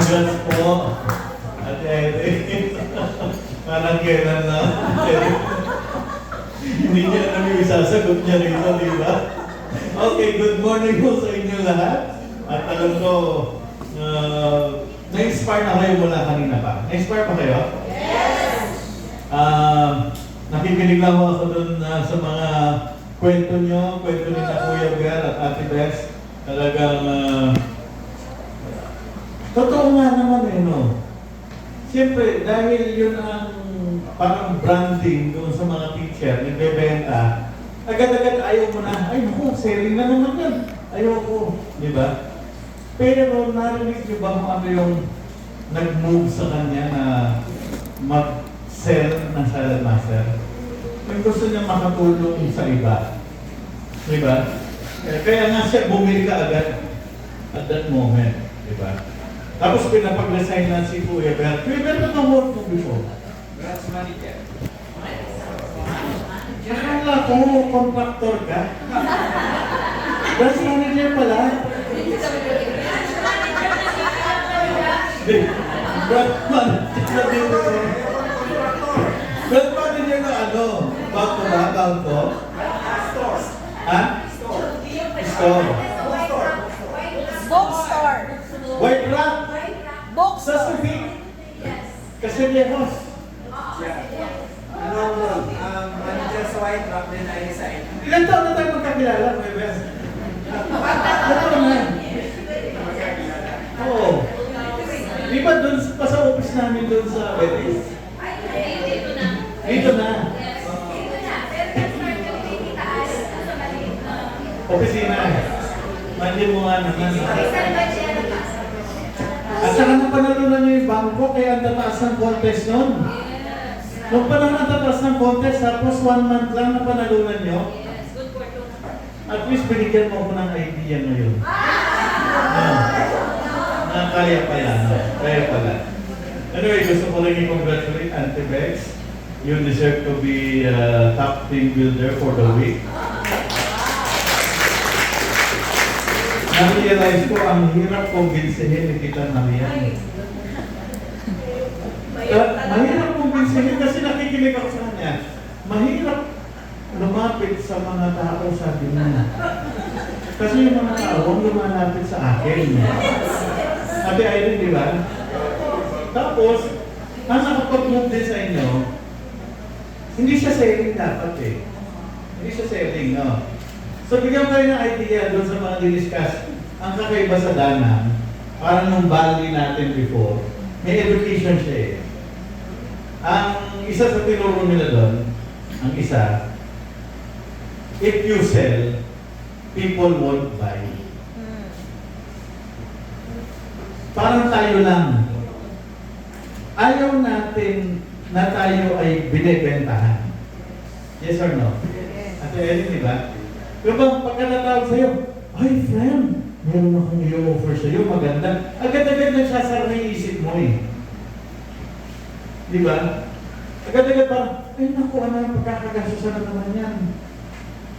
Congrats po. Ate Eric. Parang kailan na. Hindi niya alam yung isasagot niya rito, di ba? Okay, good morning po sa inyo lahat. At alam ko, na-inspire na kayo mula kanina pa. Na-inspire pa kayo? Yes! Nakikinig lang ako dun sa mga kwento nyo, kwento ni Kuya Bear at Ate Bess. Talagang, totoo nga naman eh, no? Siyempre, dahil yun ang parang branding doon sa mga teacher, nagbebenta, agad-agad ayaw mo na, ay naku, selling na naman yan. Ayoko, di ba? Pero narinig nyo ba kung ano yung nag-move sa kanya na mag-sell ng Salad Master? Yung gusto niya makatulong sa iba. Di ba? Kaya nga siya bumili ka agad at that moment. Di ba? Tapos pinapag-resign na si Kuya Bear. Kuya Bear, ano work mo before? Branch manager. Akala ko, contractor ka. Branch manager pala. Branch manager na dito. Branch manager na ano? Back to back, account ko? Stores. Ha? Store. Bookstore. White rock. Sa Bookstore. Subic. Kasi Lehos. Manager sa White Rock din ay resign. Ilan taon na tayo magkakilala, Kuya Bear? Ano na? Oo. Di ba doon pa sa office namin doon sa Betis? Dito na. Opisina. Mandiyan mo nga naman. At saka napanalunan niyo yung bangko kaya ang tataas ng contest noon. Nung panahon ang tataas ng contest, tapos 1 month lang napanalunan niyo. At least binigyan mo ko ng idea ngayon. Kaya pala, no? Kaya pala. Anyway, gusto ko rin i-congratulate Auntie Bex. You deserve to be top team builder for the week. Na-realize ko, ang hirap kumbinsihin ni Tita Maria. Mahirap kumbinsihin kasi nakikinig ako sa kanya. Mahirap lumapit sa mga tao, sabi niya. Kasi yung mga tao, huwag lumalapit sa akin. Ate Irene, di ba? Tapos, ang nakapag-move din sa inyo, hindi siya selling dapat eh. Hindi siya selling, no? So, bigyan kayo ng idea doon sa mga diniscuss. Ang kakaiba sa Danang, parang nung valley natin before, may education siya eh. Ang isa sa tinuro nila doon, ang isa, if you sell, people won't buy. Parang tayo lang. Ayaw natin na tayo ay binibentahan. Yes or no? Ate Ellen, di ba? Pero bang pagkatatawag sa'yo, ay friend, meron akong i-offer sa'yo, maganda. Agad-agad nagsasara na yung isip mo eh. Di ba? Agad-agad parang, ay naku, ano yung pagkakagasusan na naman yan.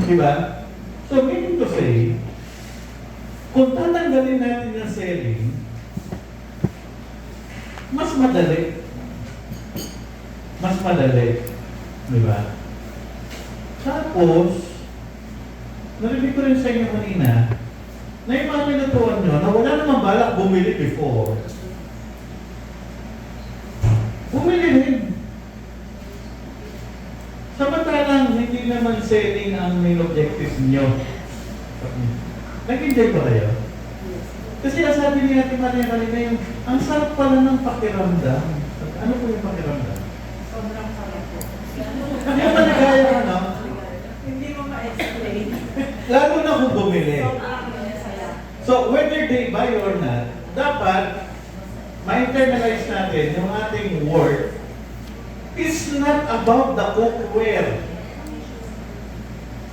Di ba? So, meaning to say, kung tatanggalin natin yung selling, mas madali. Mas madali. Di ba? Tapos, narinig ko rin sa inyo kanina, na yung mga minutuan nyo, na wala namang balak bumili before. Bumili rin. Samantalang hindi naman selling ang main objectives nyo. Nag-enjoy ba kayo? Kasi sabi ni Ate Maria kanina yung, ang sarap pala ng pakiramdam. Ano po yung pakiramdam? Sobrang sarap po. Hindi ba nagaya ka, no? Hindi mo ma-explain. Lalo na kung bumili. Sobrang saya. So, whether they buy or not, dapat ma-internalize natin yung ating work is not about the cookware.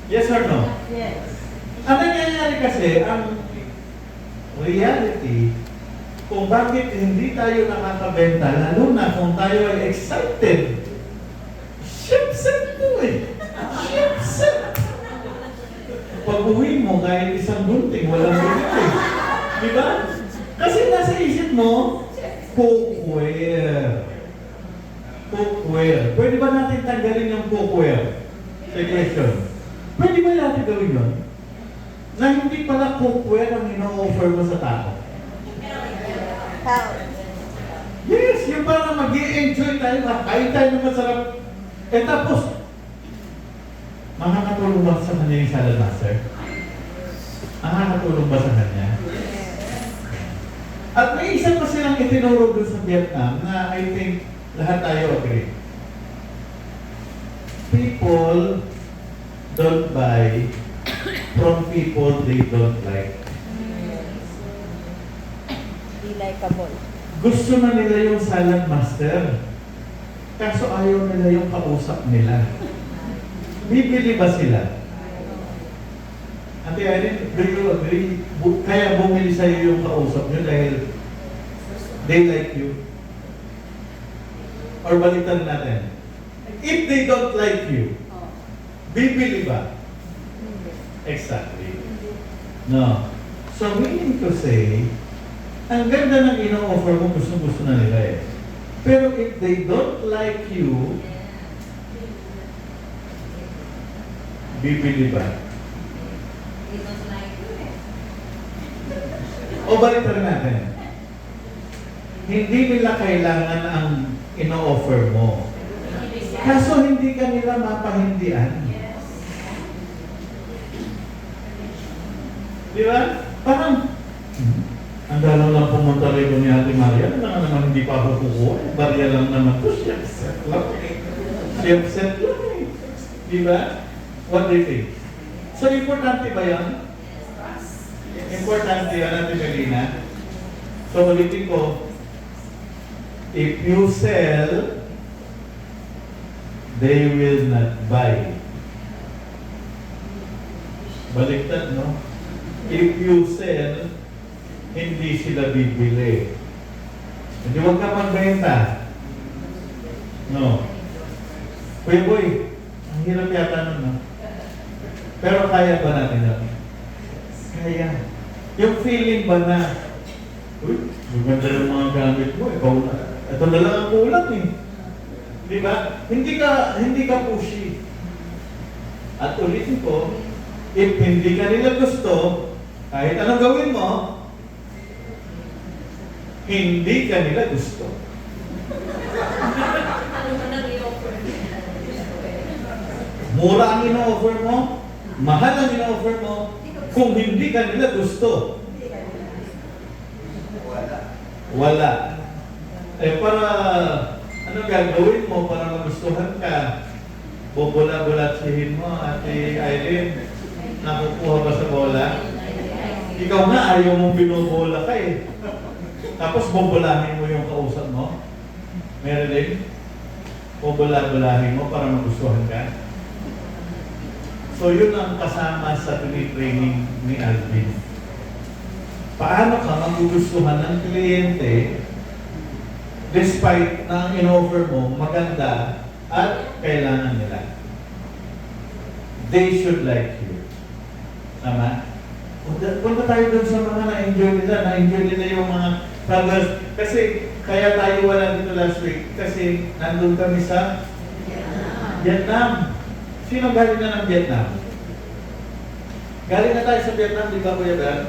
Yes or no? Yes. Ang nangyayari kasi, ang reality, kung bakit hindi tayo nakakabenta, lalo na kung tayo ay excited. Shipset to eh. Shipset. Pag uwi mo, kahit isang gunting, walang gunting. Di ba? Kasi nasa isip mo, cookware. Cookware. Pwede ba natin tanggalin yung cookware sa equation? Pwede ba natin gawin yun? Na hindi pala cookware ang ino-offer mo sa tao. Yes, yung parang mag-i-enjoy tayo, makain tayo ng masarap. Eh tapos, makakatulong ba sa kanya yung salad master? Makakatulong ba sa kanya? At may isa pa silang itinuro doon sa Vietnam na I think lahat tayo agree. People don't buy from people they don't like. Be likeable. Gusto na nila yung salad master. Kaso ayaw nila yung kausap nila. Bibili ba sila? Ate Irene, do you agree? Kaya bumili sa'yo yung kausap nyo dahil they like you? Or balitan natin. If they don't like you, bibili ba? Exactly. No. So meaning to say, ang ganda ng ino-offer mo, gusto-gusto na nila eh. Pero if they don't like you, bibili ba? O balitan natin. Hindi nila kailangan ang ino-offer mo. Kaso hindi ka nila mapahindian. Di ba? Parang, ang dalaw lang pumunta rito ni Ate Maria, na naman hindi pa ako kukuha. Barya lang naman to, chef set lang. Chef set lang eh. Di ba? What do you think? So, importante ba yan? Importante yan, Ate Melina. So, ulitin ko, if you sell, they will not buy. Baliktad, no? If you sell, hindi sila bibili. Hindi huwag ka magbenta. No. Kuya boy, ang hirap yata nun, no? Pero kaya ba natin yun? Kaya. Yung feeling ba na, uy, maganda yung mga gamit mo, ikaw na. Ito na lang ang kulang eh. Di ba? Hindi ka pushy. At ulitin ko, if hindi ka nila gusto, kahit anong gawin mo, hindi ka nila gusto. Mura ang ino-offer mo, mahal ang ino-offer mo, kung hindi ka nila gusto. Wala. Eh para, ano gagawin mo para magustuhan ka? Bubula-bulatsihin mo, Ate Irene, nakukuha ba sa bola? Ikaw nga, ayaw mong binubola ka eh. Tapos bubulahin mo yung kausap mo. Meron din? Bubula-bulahin mo para magustuhan ka. So yun ang kasama sa training ni Alvin. Paano ka magugustuhan ng kliyente despite na ang in-offer mo maganda at kailangan nila? They should like you. Tama? Punta tayo dun sa mga na-enjoy nila yung mga travels. Kasi kaya tayo wala dito last week kasi nandun kami sa Vietnam. Sino galing na ng Vietnam? Galing na tayo sa Vietnam, di ba Kuya Ben?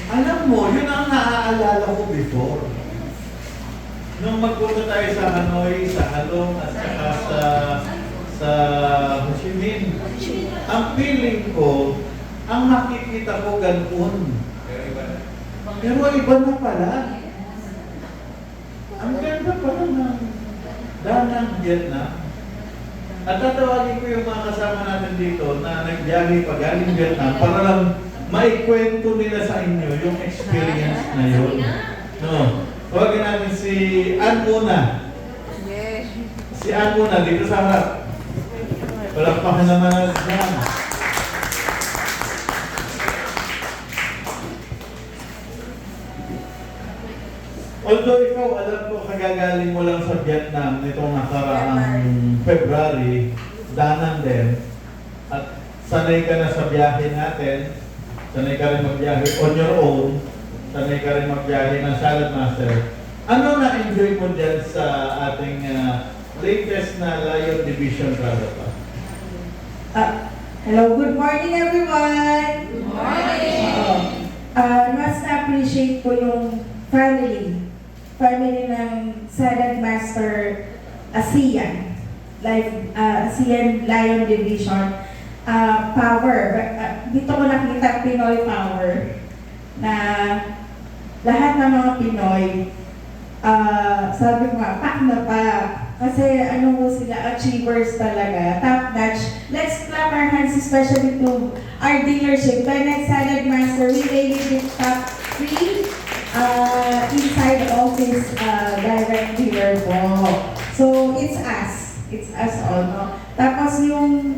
Alam mo, yun ang naaalala ko before. Nung magpunta tayo sa Hanoi, sa Halong, at saka sa Ho Chi Minh, ang feeling ko, ang makikita ko ganun. Pero iba na pala. Ang ganda pala ng Danang Vietnam. At tatawagin ko yung mga kasama natin dito na nagbiyahe pa galing Vietnam para lang maikwento nila sa inyo yung experience na yun. No. Tawagin natin si Ann muna. Si Ann muna dito sa harap. Palakpakan naman natin. Although ikaw, alam ko, kagagaling mo lang sa Vietnam nitong nakaraang February, danan din, at sanay ka na sa biyahe natin, sanay ka rin magbiyahe on your own, sanay ka rin magbiyahe ng Salad Master, Ano na-enjoy mo dyan sa ating latest na Lion Division travel pa? Hello, good morning everyone! Good morning! Mas na-appreciate ko yung family ng Silent Master ASEAN, ASEAN Lion Division power. Dito ko nakita Pinoy power na lahat ng mga Pinoy, sabi ko nga, pak na pak. Kasi ano mo sila, achievers talaga, top notch. Let's clap our hands especially to our dealership. Bennett Silent Master, we rated it top 3 inside office direct dealer po. So it's us all. No? Tapos yung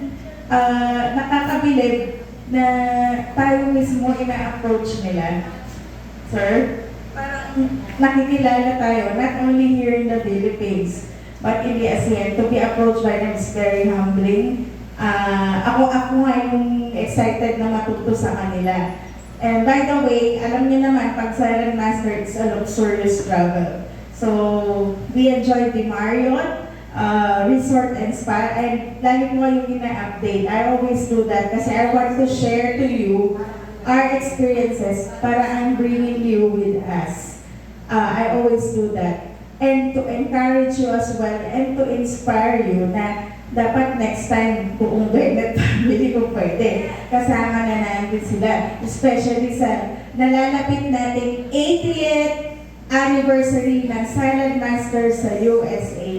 nakakabilib na tayo mismo ina-approach nila. Sir, parang nakikilala tayo, not only here in the Philippines, but in the ASEAN. To be approached by them is very humbling. Ako nga yung excited na matuto sa kanila. And by the way, alam niyo naman, pag Silent Master, it's a luxurious travel. So, we enjoyed the Marriott, Resort and Spa, and lagi ko yung ina-update. I always do that kasi I want to share to you our experiences para I'm bringing you with us. I always do that. And to encourage you as well and to inspire you na dapat next time buong Bennett family ko pwede. Kasama na natin sila. Especially sa nalalapit nating 80th anniversary ng Silent Master sa USA.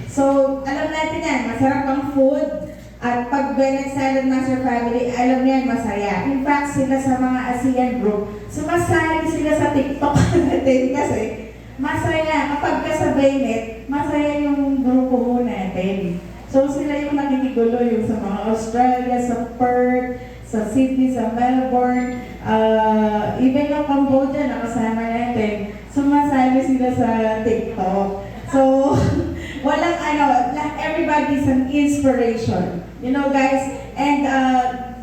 So, alam natin yan, masarap ang food. At pag Bennett Silent Master family, alam niyan, masaya. In fact, sila sa mga ASEAN group, sumasali sila sa TikTok natin kasi masaya. Kapag ka sa Bennett, masaya yung grupo mo natin. So sila yung nakikigulo yung sa mga Australia, sa Perth, sa Sydney, sa Melbourne, even yung Cambodia nakasama natin. Sumasali sila sa TikTok. So, walang everybody's an inspiration. You know guys, and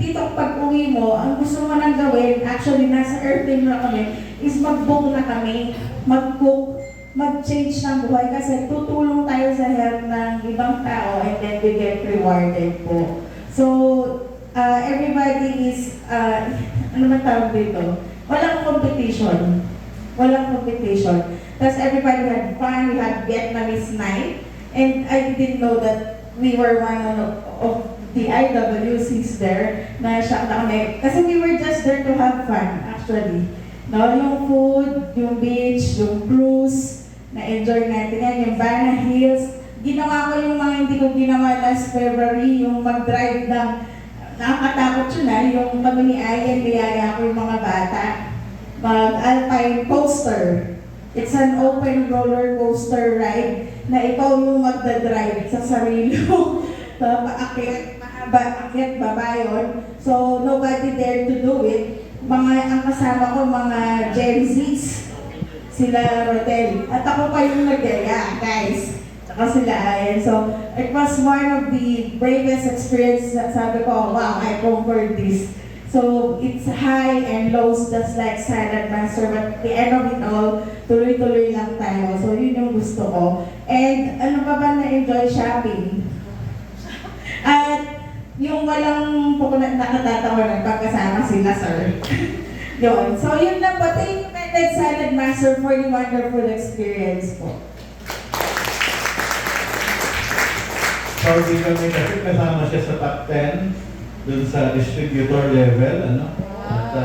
dito pag uwi mo, ang gusto mo nang gawin, actually nasa airplane na kami, is mag-book na kami, mag-cook, mag-change ng buhay kasi tutulong tayo sa health ng ibang tao and then we get rewarded po. So, everybody is, ano man tawag dito? Walang competition. Walang competition. Tapos everybody had fun, we had Vietnamese night, and I didn't know that we were one of the IWCs there, na shock na kami. Kasi we were just there to have fun, actually. No, yung food, yung beach, yung cruise, na-enjoy natin yan, yung Bana Hills. Ginawa ko yung mga hindi ko ginawa last February, yung mag-drive ng, nakakatakot yun yung kami ni Ayan, niyaya ko yung mga bata, mag-alpine coaster. It's an open roller coaster ride na ikaw yung magdadrive sa sarili mo. Paakyat, mahaba, akyat, baba yun. So, nobody dared to do it. Ang kasama ko, mga Gen Zs. Sila Rodel. At ako pa yung nagyaya, guys. Tsaka sila Ayan. So, it was one of the bravest experiences. Sabi ko, wow, I conquered this. So, it's high and lows just like Silent Master. But at the end of it all, tuloy-tuloy lang tayo. So, yun yung gusto ko. And ano pa ba na-enjoy shopping? At yung walang nakatatawa ng pagkasama sila, sir. Yun. So, yun lang po. Thank you, Bennett Silent Master, for the wonderful experience po. So, di kami kasi kasama siya sa top 10 dun sa distributor level, ano? At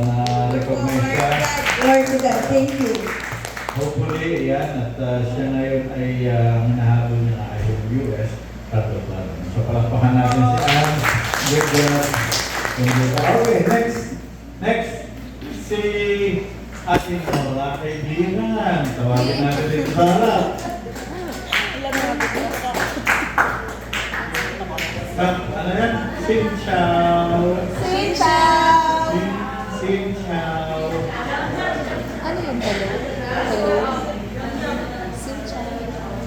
na-recognize siya. Lord to God, thank you. Hopefully, yan. At siya ngayon ay nahabol niya ay yung US. So, palakpakan natin si Anne. Okay, next. Si ating mga kaibigan. Tawagin natin si Sarah. Ano yan? Xin Chao. Xin Chao! Xin Chao. Ano yung hello? Hello? Xin Chao.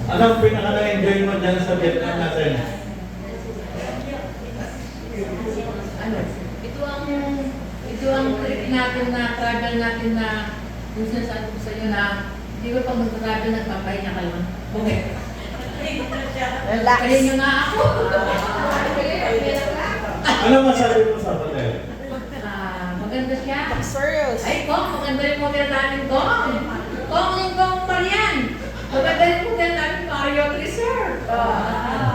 Anong pinaka na-enjoy mo dyan sa Vietnam natin? Ito ang trip natin na travel natin na kung sinasabi ko sa iyo na Hindi ko pag mag-travel, nagpapahinga ka lang. Okay. Relax. Kaya nyo nga ako. Ano masabi mo sa hotel? Maganda siya. Luxurious. Ay, Kong, maganda yung hotel namin, Kong. Kong, yung Kong Marian. Maganda yung hotel namin, Marriott Resort.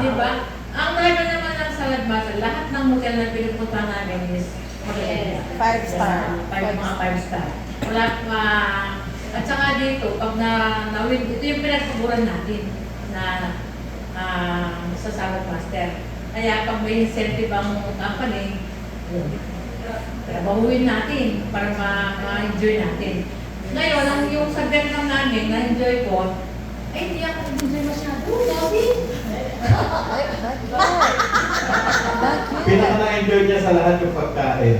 Di ba? Ang driver naman ng Saladmasa, lahat ng hotel na pinupunta namin is maganda. 5 star. Mga 5 star. Wala pa. At saka dito, pag na-win, ito yung pinagpaguran natin na sa Saladmaster. Kaya pag may incentive ang company, yun. Trabahuin natin para ma-enjoy natin. Ngayon, ang yung subject lang namin, na-enjoy ko, ay hindi ako enjoy masyado. Dami. Pinaka na-enjoy niya sa lahat yung pagkain.